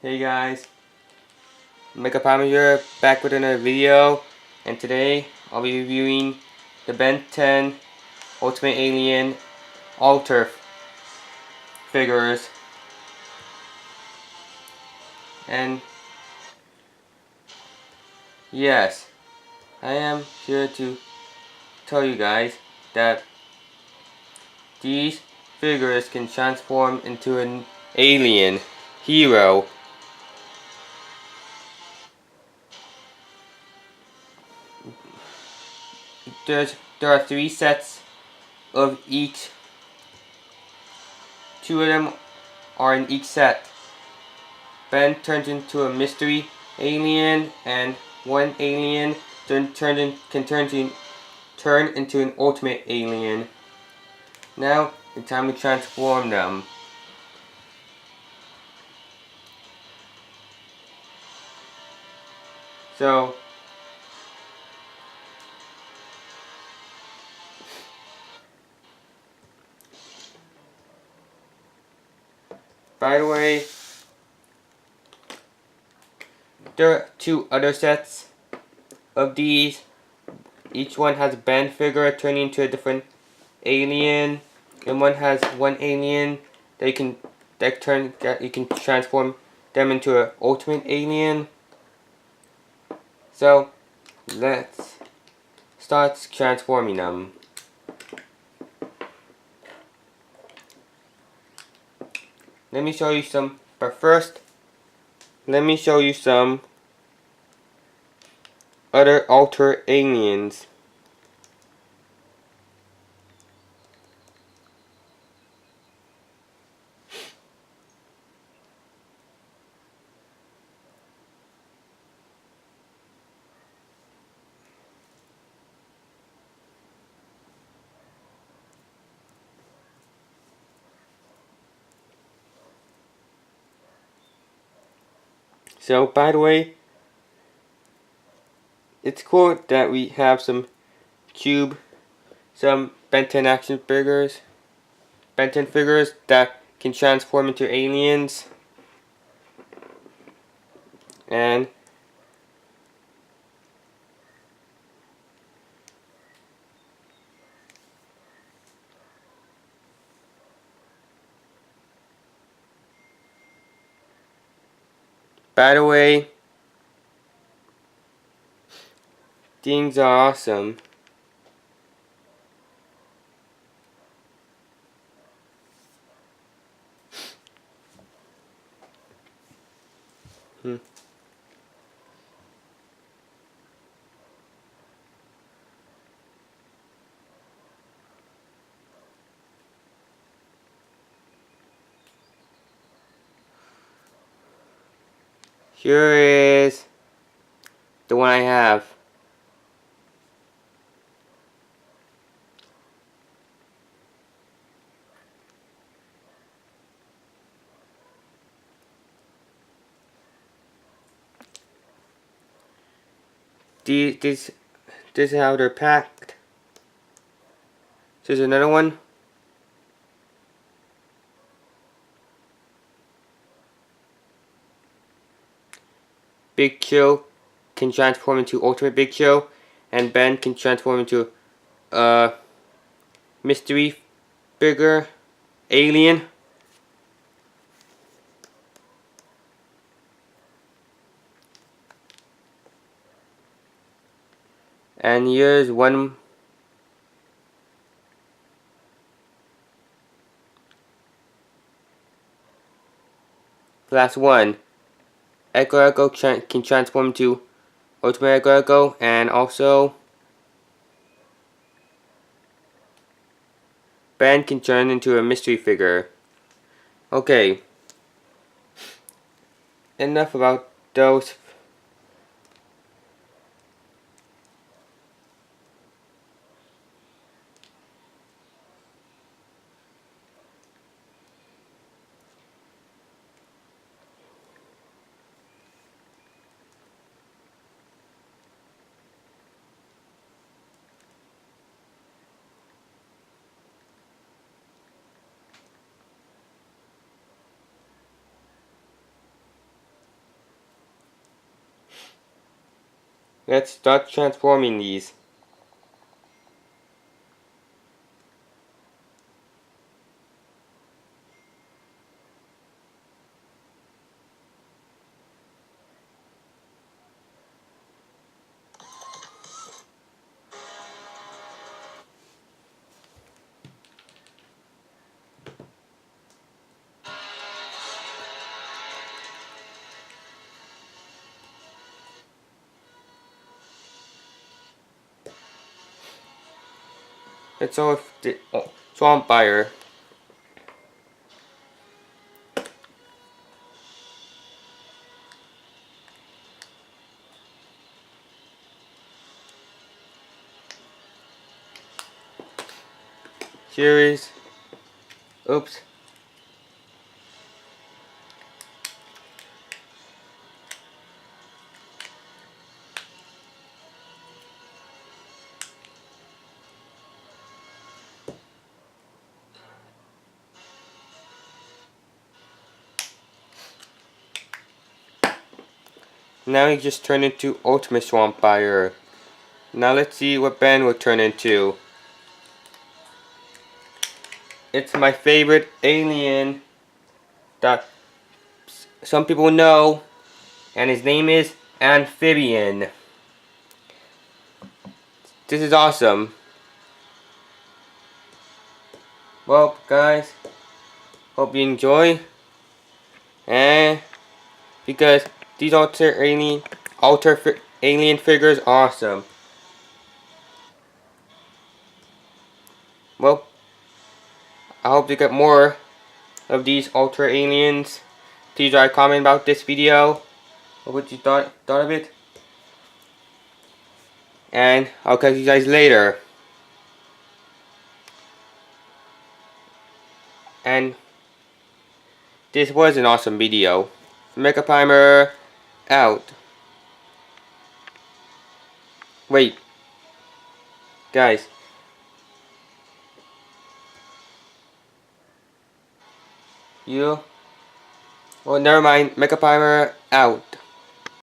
Hey guys, Mega Palmer here, back with another video, and today I'll be reviewing the Ben 10 Ultimate Alien Alter figures. And yes, I am here to tell you guys that these figures can transform into an alien hero. There are 3 sets of each. 2 of them are in each set. Ben turns into a mystery alien, and one alien can turn into an ultimate alien. Now it's time to transform them. So by the way, there are 2 other sets of these. Each one has a Ben figure turning into a different alien, and one has one alien that you can transform them into an ultimate alien. So let's start transforming them. Let me show you some, but first let me show you some other alter aliens. So by the way, it's cool that we have some Ben 10 action figures, Ben 10 figures that can transform into aliens. And by the way, things are awesome. Here is the one I have. This is how they're packed. Here's another one. Big Chill can transform into Ultimate Big Chill, and Ben can transform into a mystery figure alien. And here's one. Last one. Echo can transform to Ultimate Echo, and also Ben can turn into a mystery figure. Okay. Enough about those. Let's start transforming these. Let's go with the Swampfire. Here is, oops. Now he just turned into Ultimate Swampfire. Now let's see what Ben will turn into. It's my favorite alien that some people know, and his name is Amphibian. This is awesome. Well, guys, hope you enjoy. And because these alter alien figures are awesome. Well, I hope to get more of these Ultra Aliens. Please write a comment about this video, or what you thought of it. And I'll catch you guys later. And this was an awesome video. Mecha Primer out. Wait, guys. You? Well, never mind. Mecha Primer out.